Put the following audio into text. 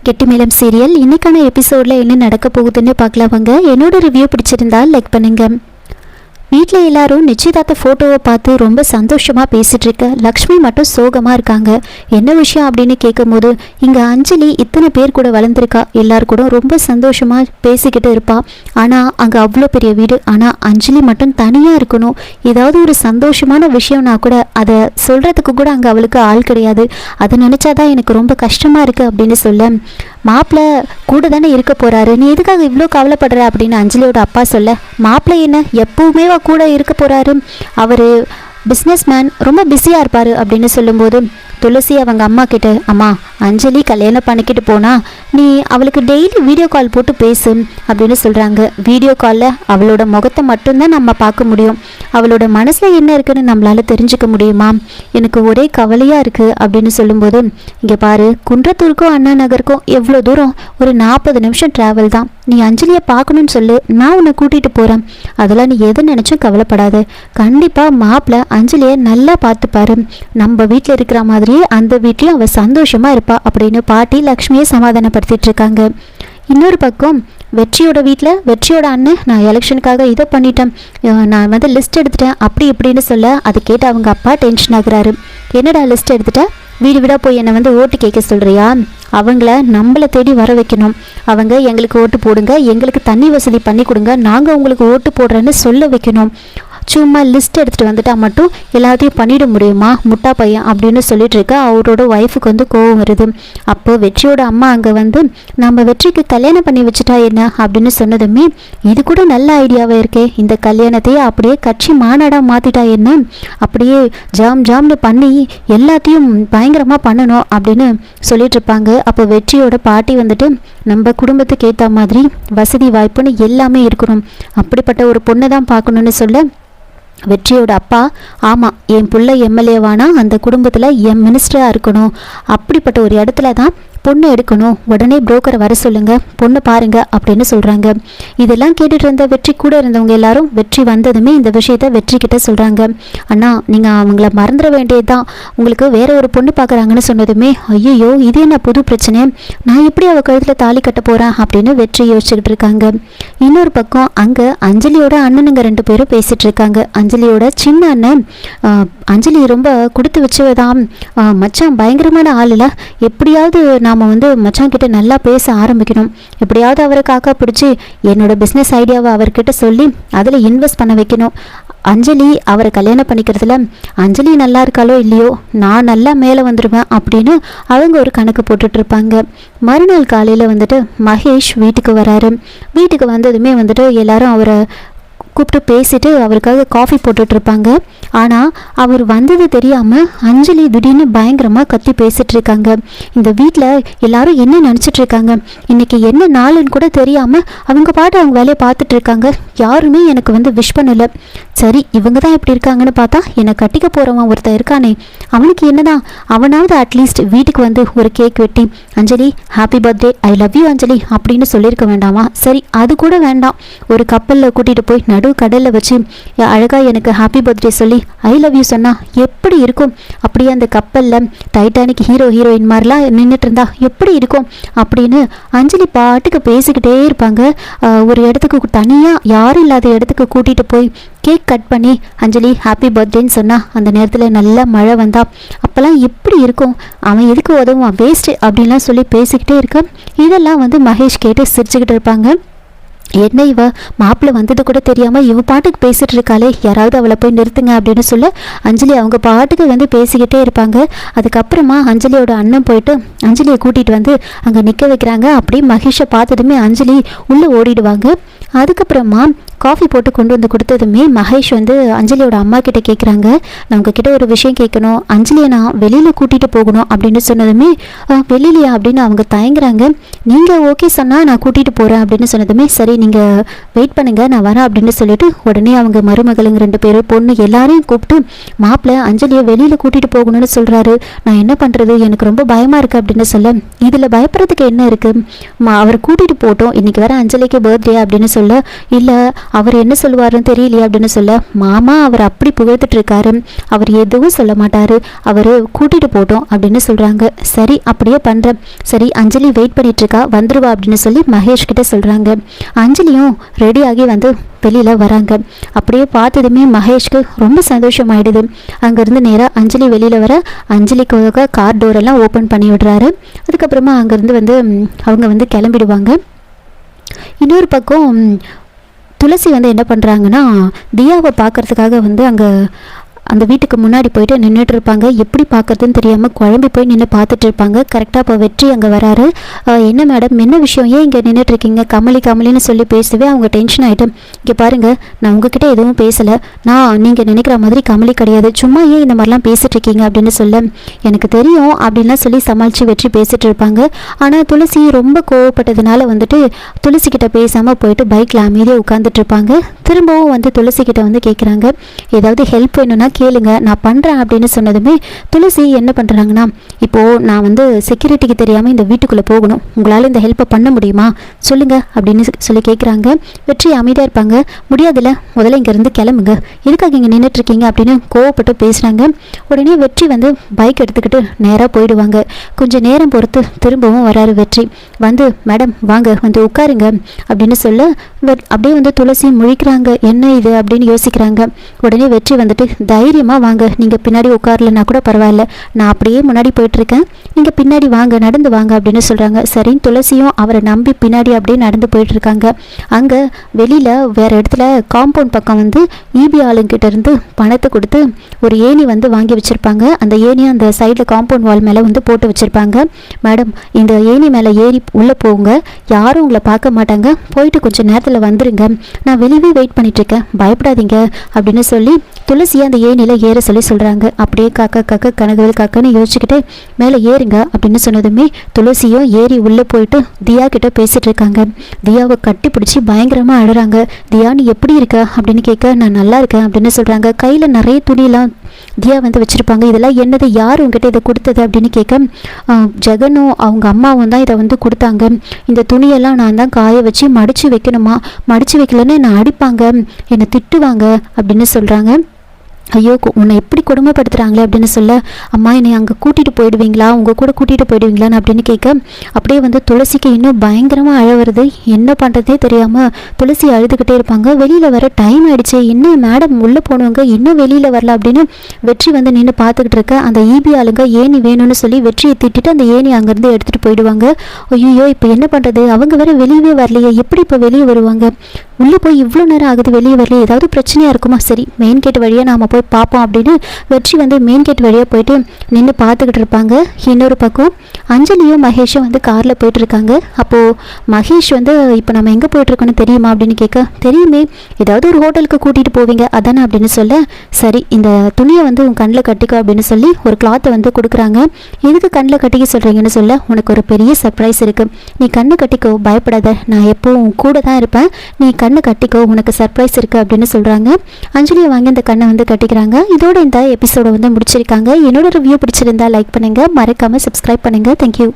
கெட்டிமேளம் serial இன்னைக்கான எபிசோடில் என்ன நடக்க போகுதுன்னு பார்க்கலாம் வாங்க. என்னோட ரிவ்யூ பிடிச்சிருந்தா லைக் பண்ணுங்க. வீட்டில் எல்லாரும் நிச்சயதார்த்த ஃபோட்டோவை பார்த்து ரொம்ப சந்தோஷமாக பேசிகிட்டு இருக்க லக்ஷ்மி மட்டும் சோகமாக இருக்காங்க. என்ன விஷயம் அப்படின்னு கேட்கும்போது, இங்கே அஞ்சலி இத்தனை பேர் கூட வளர்ந்துருக்கா, எல்லாரும் கூட ரொம்ப சந்தோஷமாக பேசிக்கிட்டு இருப்பாள். ஆனால் அங்கே அவ்வளோ பெரிய வீடு, ஆனால் அஞ்சலி மட்டும் தனியாக இருக்கணும். ஏதாவது ஒரு சந்தோஷமான விஷயம்னா கூட அதை சொல்கிறதுக்கு கூட அங்கே அவளுக்கு ஆள் கிடையாது. அதை நினச்சாதான் எனக்கு ரொம்ப கஷ்டமாக இருக்குது அப்படின்னு சொல்ல, மாப்பிள்ளை கூட தானே இருக்க போகிறாரு, நீ எதுக்காக இவ்வளோ கவலைப்படுற அப்படின்னு அஞ்சலியோட அப்பா சொல்ல, மாப்பிள்ளை என்ன எப்பவுமே கூட இருக்க போகிறாரு, அவர் பிஸ்னஸ் மேன், ரொம்ப பிஸியாக இருப்பார் அப்படின்னு சொல்லும்போது, துளசி அவங்க அம்மா கிட்ட, அம்மா அஞ்சலி கல்யாணம் பண்ணிக்கிட்டு போனா நீ அவளுக்கு டெய்லி வீடியோ கால் போட்டு பேசு அப்படின்னு சொல்கிறாங்க. வீடியோ காலில் அவளோட முகத்தை மட்டும்தான் நம்ம பார்க்க முடியும், அவளோட மனசில் என்ன இருக்குன்னு நம்மளால் தெரிஞ்சுக்க முடியுமா, எனக்கு ஒரே கவலையாக இருக்குது அப்படின்னு சொல்லும்போது, இங்கே பாரு, குன்றத்தூருக்கும் அண்ணா நகருக்கும் எவ்வளோ தூரம், ஒரு 40 நிமிஷம் ட்ராவல் தான், நீ அஞ்சலியை பார்க்கணுன்னு சொல்லு, நான் உன்னை கூட்டிகிட்டு போகிறேன், அதெல்லாம் நீ எதை நினச்சும் கவலைப்படாத, கண்டிப்பாக மாப்பிள்ளை அஞ்சலியை நல்லா பார்த்துப்பாரு, நம்ம வீட்டில் இருக்கிற மாதிரியே அந்த வீட்டில் அவள் சந்தோஷமாக இருப்பா அப்படின்னு பாட்டி லக்ஷ்மியை சமாதானப்படுத்திட்டு இருக்காங்க. இன்னொரு பக்கம் வெற்றியோட வீட்டில் வெற்றியோட அண்ணன், நான் எலெக்ஷனுக்காக இதை பண்ணிட்டேன், நான் வந்து லிஸ்ட் எடுத்துட்டேன் அப்படி இப்படின்னு சொல்ல, அதை கேட்டு அவங்க அப்பா டென்ஷன் ஆகுறாரு. என்னடா லிஸ்ட் எடுத்துட்டேன், வீடு வீடாக போய் என்னை வந்து ஓட்டு கேட்க சொல்கிறியா, அவங்கள நம்மளை தேடி வர வைக்கணும், அவங்க எங்களுக்கு ஓட்டு போடுங்க, எங்களுக்கு தண்ணி வசதி பண்ணி கொடுங்க, நாங்கள் உங்களுக்கு ஓட்டு போடுறேன்னு சொல்ல வைக்கணும், சும்மா லிஸ்ட் எடுத்துகிட்டு வந்துட்டா மட்டும் எல்லாத்தையும் பண்ணிட முடியுமா முட்டா பையன் அப்படின்னு சொல்லிட்டு இருக்க அவரோட ஒய்ஃபுக்கு வந்து கோவம் வருது. அப்போ வெற்றியோட அம்மா அங்கே வந்து, நம்ம வெற்றிக்கு கல்யாணம் பண்ணி வச்சுட்டா என்ன அப்படின்னு சொன்னதுமே, இது கூட நல்ல ஐடியாவே இருக்கே, இந்த கல்யாணத்தையே அப்படியே கட்சி மாநாடாக மாற்றிட்டா என்ன, அப்படியே ஜாம்னு பண்ணி எல்லாத்தையும் பயங்கரமாக பண்ணணும் அப்படின்னு சொல்லிட்டு இருப்பாங்க. அப்போ வெற்றியோட பாட்டி வந்துட்டு, நம்ம குடும்பத்துக்கு ஏற்ற மாதிரி வசதி வாய்ப்புன்னு எல்லாமே இருக்கணும், அப்படிப்பட்ட ஒரு பொண்ணை தான் பார்க்கணுன்னு சொல்ல, வெற்றியோட அப்பா, ஆமாம் என் பிள்ளை எம்எல்ஏவானா அந்த குடும்பத்தில் என் மினிஸ்டராக இருக்கணும், அப்படிப்பட்ட ஒரு இடத்துல தான் பொண்ணு எடுக்கணும், உடனே புரோக்கரை வர சொல்லுங்க, பொண்ணு பாருங்க அப்படின்னு சொல்கிறாங்க. இதெல்லாம் கேட்டுட்டு இருந்த வெற்றி கூட இருந்தவங்க எல்லாரும் வெற்றி வந்ததுமே இந்த விஷயத்த வெற்றி கிட்ட சொல்கிறாங்க. அண்ணா நீங்கள் அவங்கள மறந்துட வேண்டியதுதான், உங்களுக்கு வேற ஒரு பொண்ணு பார்க்குறாங்கன்னு சொன்னதுமே, ஐயோ இது என்ன புது பிரச்சனை, நான் எப்படி அவள் கழுத்தில் தாலி கட்ட போகிறேன் அப்படின்னு வெற்றி யோசிச்சுக்கிட்டு இருக்காங்க. இன்னொரு பக்கம் அங்கே அஞ்சலியோட அண்ணனுங்க 2 பேரும் பேசிகிட்டு இருக்காங்க. அஞ்சலியோட சின்ன அண்ணன், அஞ்சலி ரொம்ப கொடுத்து வச்சுதான் மச்சான் பயங்கரமான ஆளில், எப்படியாவது நாம் வந்து மச்சான் கிட்ட நல்லா பேச ஆரம்பிக்கணும், எப்படியாவது அவரை காக்கா பிடிச்சி என்னோட பிஸ்னஸ் ஐடியாவை அவர்கிட்ட சொல்லி அதில் இன்வெஸ்ட் பண்ண வைக்கணும், அஞ்சலி அவரை கல்யாணம் பண்ணிக்கிறதுல அஞ்சலி நல்லா இருக்காளோ இல்லையோ நான் நல்லா மேலே வந்துடுவேன் அப்படின்னு அவங்க ஒரு கணக்கு போட்டுட்டு இருப்பாங்க. மறுநாள் காலையில் வந்துட்டு மகேஷ் வீட்டுக்கு வராரு. வீட்டுக்கு வந்ததுமே வந்துட்டு எல்லாரும் அவரை கூப்பிட்டு பேசிட்டு அவருக்காக காஃபி போட்டுட்ருப்பாங்க. ஆனால் அவர் வந்தது தெரியாமல் அஞ்சலி திடீர்னு பயங்கரமாக கத்தி பேசிகிட்டு இருக்காங்க. இந்த வீட்டில் எல்லாரும் என்ன நினச்சிட்டு இருக்காங்க, இன்றைக்கி என்ன நாளுன்னு கூட தெரியாமல் அவங்க பாட்டு அவங்க வேலையை பார்த்துட்டு இருக்காங்க, யாருமே எனக்கு வந்து விஷ் பண்ணலை, சரி இவங்க தான் இப்படி இருக்காங்கன்னு பார்த்தா என்னை கட்டிக்க போகிறவன் ஒருத்தர் இருக்கானே, அவனுக்கு என்னதான், அவனாவது அட்லீஸ்ட் வீட்டுக்கு வந்து ஒரு கேக் வெட்டி Anjali happy birthday I love you Anjali அப்படின்னு சொல்லியிருக்க வேண்டாமா, சரி அது கூட வேண்டாம், ஒரு கப்பலில் கூட்டிகிட்டு போய் நடு கடலில் வச்சு அழகாக எனக்கு ஹாப்பி பர்த்டே சொல்லி ஐ லவ் யூ சொன்னால் எப்படி இருக்கும், அப்படியே அந்த கப்பலில் டைட்டானிக் ஹீரோயின் மாதிரிலாம் நின்றுட்டு இருந்தா எப்படி இருக்கும் அப்படின்னு அஞ்சலி பாட்டுக்கு பேசிக்கிட்டே இருப்பாங்க. ஒரு இடத்துக்கு தனியாக யாரும் இல்லாத இடத்துக்கு கூட்டிகிட்டு போய் கேக் கட் பண்ணி அஞ்சலி ஹாப்பி பர்த்டேன்னு சொன்னால் அந்த நேரத்தில் நல்லா மழை வந்தா அப்போல்லாம் எப்படி இருக்கும், அவன் எதுக்கு உதவுவான் வேஸ்ட்டு அப்படின்லாம் சொல்லி பேசிக்கிட்டே இருக்க, இதெல்லாம் வந்து மகேஷ் கேட்டு சிரிச்சுக்கிட்டு இருப்பாங்க. என்ன இவ மாப்பிள்ளை வந்தது கூட தெரியாமல் இவ பாட்டுக்கு பேசிகிட்டு இருக்காளே, யாராவது அவளை போய் நிறுத்துங்க அப்படின்னு சொல்ல அஞ்சலி அவங்க பாட்டுக்கு வந்து பேசிக்கிட்டே இருப்பாங்க. அதுக்கப்புறமா அஞ்சலியோட அண்ணன் போயிட்டு அஞ்சலியை கூட்டிகிட்டு வந்து அங்கே நிற்க வைக்கிறாங்க. அப்படியே மகேஷை பார்த்ததுமே அஞ்சலி உள்ளே ஓடிடுவாங்க. அதுக்கப்புறமா காஃபி போட்டு கொண்டு வந்து கொடுத்ததுமே மகேஷ் வந்து அஞ்சலியோட அம்மா கிட்ட கேட்குறாங்க, நான் உங்ககிட்ட ஒரு விஷயம் கேட்கணும், அஞ்சலியை நான் வெளியில் கூட்டிகிட்டு போகணும் அப்படின்னு சொன்னதுமே, வெளியிலையா அப்படின்னு அவங்க தயங்குறாங்க. நீங்கள் ஓகே சொன்னால் நான் கூட்டிகிட்டு போகிறேன் அப்படின்னு சொன்னதுமே, சரி நீங்கள் வெயிட் பண்ணுங்கள் நான் வரேன் அப்படின்னு சொல்லிட்டு உடனே அவங்க மருமகளுங்க 2 பேரும் பொண்ணு எல்லாரையும் கூப்பிட்டு மாப்பிள்ளை அஞ்சலியை வெளியில் கூட்டிகிட்டு போகணும்னு சொல்கிறாரு, நான் என்ன பண்ணுறது, எனக்கு ரொம்ப பயமாக இருக்குது அப்படின்னு சொல்ல, இதில் பயப்படுறதுக்கு என்ன இருக்குது, அவர் கூட்டிகிட்டு போட்டோம், இன்றைக்கி வர அஞ்சலிக்கு பர்த்டே அப்படின்னு சொல்ல, இல்லை அவர் என்ன சொல்லுவாருன்னு தெரியலையே அப்படின்னு சொல்ல, மாமா அவர் அப்படி புகழ்ந்துட்டு இருக்காரு, அவர் எதுவும் சொல்ல மாட்டாரு, அவர் கூட்டிட்டு போட்டோம் அப்படின்னு சொல்றாங்க. சரி அப்படியே பண்றேன், சரி அஞ்சலி வெயிட் பண்ணிட்டு இருக்கா, வந்துருவா அப்படின்னு சொல்லி மகேஷ் கிட்ட சொல்றாங்க. அஞ்சலியும் ரெடியாகி வந்து வெளியில வராங்க. அப்படியே பார்த்ததுமே மகேஷ்க்கு ரொம்ப சந்தோஷமாயிடுது. அங்கேருந்து நேராக அஞ்சலி வெளியில வர அஞ்சலிக்காக கார் டோரெல்லாம் ஓப்பன் பண்ணி விடுறாரு. அதுக்கப்புறமா அங்கேருந்து வந்து அவங்க வந்து கிளம்பிடுவாங்க. இன்னொரு பக்கம் துளசி வந்து என்ன பண்ணுறாங்கன்னா, தியாவை பார்க்கறதுக்காக வந்து அங்கே அந்த வீட்டுக்கு முன்னாடி போயிட்டு நின்றுட்டு இருப்பாங்க. எப்படி பார்க்கறதுன்னு தெரியாமல் குழம்பி போய் நின்று பார்த்துட்டு இருப்பாங்க. கரெக்டாக இப்போ வெற்றி அங்கே வராரு. என்ன மேடம், என்ன விஷயம், ஏன் இங்கே நின்றுட்டு இருக்கீங்க, கமலி கமலின்னு சொல்லி பேசவே அவங்க டென்ஷன் ஆகிட்டு, இங்கே பாருங்கள் நான் உங்ககிட்ட எதுவும் பேசலை, நான் நீங்கள் நினைக்கிற மாதிரி கமலி கிடையாது, சும்மா ஏன் இந்த மாதிரிலாம் பேசிட்டு இருக்கீங்க அப்படின்னு சொல்ல, எனக்கு தெரியும் அப்படின்லாம் சொல்லி சமாளித்து வெற்றி பேசிட்டு இருப்பாங்க. ஆனால் துளசி ரொம்ப கோவப்பட்டதுனால வந்துட்டு துளசி கிட்ட பேசாமல் போயிட்டு பைக்கில் அமைதியாக உட்காந்துட்டு இருப்பாங்க. திரும்பவும் வந்து துளசி கிட்ட வந்து கேட்குறாங்க, ஏதாவது ஹெல்ப் வேணும்னா கேளுங்க, நான் பண்ணுறேன் அப்படின்னு சொன்னதுமே துளசி என்ன பண்ணுறாங்கன்னா, இப்போது நான் வந்து செக்யூரிட்டிக்கு தெரியாமல் இந்த வீட்டுக்குள்ளே போகணும், உங்களால் இந்த ஹெல்ப்பை பண்ண முடியுமா சொல்லுங்கள் அப்படின்னு சொல்லி கேட்குறாங்க. வெற்றி அமைதியாக இருப்பாங்க. முடியாதுல்ல, முதல்ல இங்கேருந்து கிளம்புங்க, எதுக்காக இங்கே நின்றுட்டுருக்கீங்க அப்படின்னு கோவப்பட்டு பேசுகிறாங்க. உடனே வெற்றி வந்து பைக் எடுத்துக்கிட்டு நேராக போயிடுவாங்க. கொஞ்சம் நேரம் பொறுத்து திரும்பவும் வராரு வெற்றி. வந்து மேடம் வாங்க வந்து உட்காருங்க அப்படின்னு சொல்ல, அப்படியே வந்து துளசி முழிக்கிறாங்க. என்ன இது அப்படின்னு யோசிக்கிறாங்க. உடனே வெற்றி வந்துட்டு, தைரியமாக வாங்க, நீங்கள் பின்னாடி உட்காரலன்னா கூட பரவாயில்ல, நான் அப்படியே முன்னாடி போயிட்டுருக்கேன், நீங்கள் பின்னாடி வாங்க, நடந்து வாங்க அப்படின்னு சொல்கிறாங்க. சரின்னு துளசியும் அவரை நம்பி பின்னாடி அப்படியே நடந்து போயிட்டுருக்காங்க. அங்கே வெளியில் வேறு இடத்துல காம்பவுண்ட் பக்கம் வந்து ஈபி ஆளுங்கிட்ட இருந்து பணத்தை கொடுத்து ஒரு ஏணி வந்து வாங்கி வச்சுருப்பாங்க. அந்த ஏணியை அந்த சைடில் காம்பவுண்ட் வால் மேலே வந்து போட்டு வச்சுருப்பாங்க. மேடம் இந்த ஏணி மேலே ஏறி உள்ளே போங்க, யாரும் உங்களை பார்க்க மாட்டாங்க, போயிட்டு கொஞ்சம் நேரத்தில் வந்துடுங்க, நான் வெளியே வெயிட் பண்ணிட்டுருக்கேன், பயப்படாதீங்க அப்படின்னு சொல்லி துளசியை அந்த ஏணியில் ஏற சொல்லி சொல்கிறாங்க. அப்படியே காக்கா காக்கா கனகவேல் காக்கான்னு யோசிச்சுக்கிட்டே மேலே ஏறுங்க அப்படின்னு சொன்னதுமே துளசியும் ஏறி உள்ளே போயிட்டு தியா கிட்ட பேசிகிட்டு இருக்காங்க. தியாவை கட்டி பிடிச்சி பயங்கரமாக அழுறாங்க. தியா நீ எப்படி இருக்க அப்படின்னு கேட்க, நான் நல்லா இருக்கேன் அப்படின்னு சொல்கிறாங்க. கையில் நிறைய துணியெல்லாம் தியா வந்து வச்சுருப்பாங்க. இதெல்லாம் என்னது, யார் உங்ககிட்ட இதை கொடுத்தது அப்படின்னு கேட்க, ஜெகனும் அவங்க அம்மாவும் தான் இதை வந்து கொடுத்தாங்க, இந்த துணியெல்லாம் நான் தான் காய வச்சு மடித்து வைக்கணுமா, மடித்து வைக்கலன்னு என்னை அடிப்பாங்க, என்னை திட்டுவாங்க அப்படின்னு சொல்கிறாங்க. ஐயோ உன்னை எப்படி கொடுமைப்படுத்துகிறாங்களே அப்படின்னு சொல்ல, அம்மா என்னை அங்கே கூட்டிகிட்டு போயிடுவீங்களா, உங்கள் கூட கூட்டிகிட்டு போயிடுவீங்களான்னு அப்படின்னு கேட்க, அப்படியே வந்து துளசிக்கு இன்னும் பயங்கரமாக அழ வருது. என்ன பண்ணுறதே தெரியாமல் துளசி அழுதுகிட்டே இருப்பாங்க. வெளியில் வர டைம் ஆகிடுச்சு, இன்னும் மேடம் உள்ளே போனவங்க இன்னும் வெளியில் வரல அப்படின்னு வெற்றி வந்து நின்று பார்த்துக்கிட்டு இருக்க. அந்த ஈபி ஆளுங்க ஏணி வேணும்னு சொல்லி வெற்றியை திட்டிட்டு அந்த ஏணி அங்கேருந்து எடுத்துகிட்டு போயிடுவாங்க. ஐயோ இப்போ என்ன பண்ணுறது, அவங்க வேற வெளியவே வரலையே, எப்படி இப்போ வெளியே வருவாங்க, உள்ளே போய் இவ்வளோ நேரம் ஆகுது வெளியே வரலையே, ஏதாவது பிரச்சனையாக இருக்குமா, சரி மெயின் கேட் வழியாக நாம் போய் பார்ப்போம் அப்படின்னு வெற்றி வந்து மெயின் கேட் வழியாக போயிட்டு நின்று பார்த்துக்கிட்டு இருப்பாங்க. இன்னொரு பக்கம் அஞ்சலியும் மகேஷும் வந்து காரில் போயிட்டு இருக்காங்க. அப்போது மகேஷ் வந்து இப்போ நம்ம எங்கே போயிட்டுருக்கோன்னு தெரியுமா அப்படின்னு கேட்க, தெரியுமே, ஏதாவது ஒரு ஹோட்டலுக்கு கூட்டிகிட்டு போவீங்க அதானே அப்படின்னு சொல்ல, சரி இந்த துணியை வந்து உன் கண்ணில் கட்டிக்கோ அப்படின்னு சொல்லி ஒரு கிளாத்தை வந்து கொடுக்குறாங்க. எதுக்கு கண்ணில் கட்டிக்க சொல்கிறீங்கன்னு சொல்ல, உனக்கு ஒரு பெரிய சர்ப்ரைஸ் இருக்குது, நீ கண்ணை கட்டிக்கோ, பயப்படாத, நான் எப்போவும் உன் கூட தான் இருப்பேன், நீ கண்ணை கட்டிக்கோ, உனக்கு சர்ப்ரைஸ் இருக்குது அப்படின்னு சொல்கிறாங்க. அஞ்சலியை வாங்கி இந்த கண்ணை வந்து கட்டிக்கிறாங்க. இதோட இந்த எபிசோட வந்து முடிச்சிருக்காங்க. என்னோட ரிவ்யூ பிடிச்சிருந்தா லைக் பண்ணுங்கள், மறக்காமல் சப்ஸ்கிரைப் பண்ணுங்கள். தேங்க்யூ.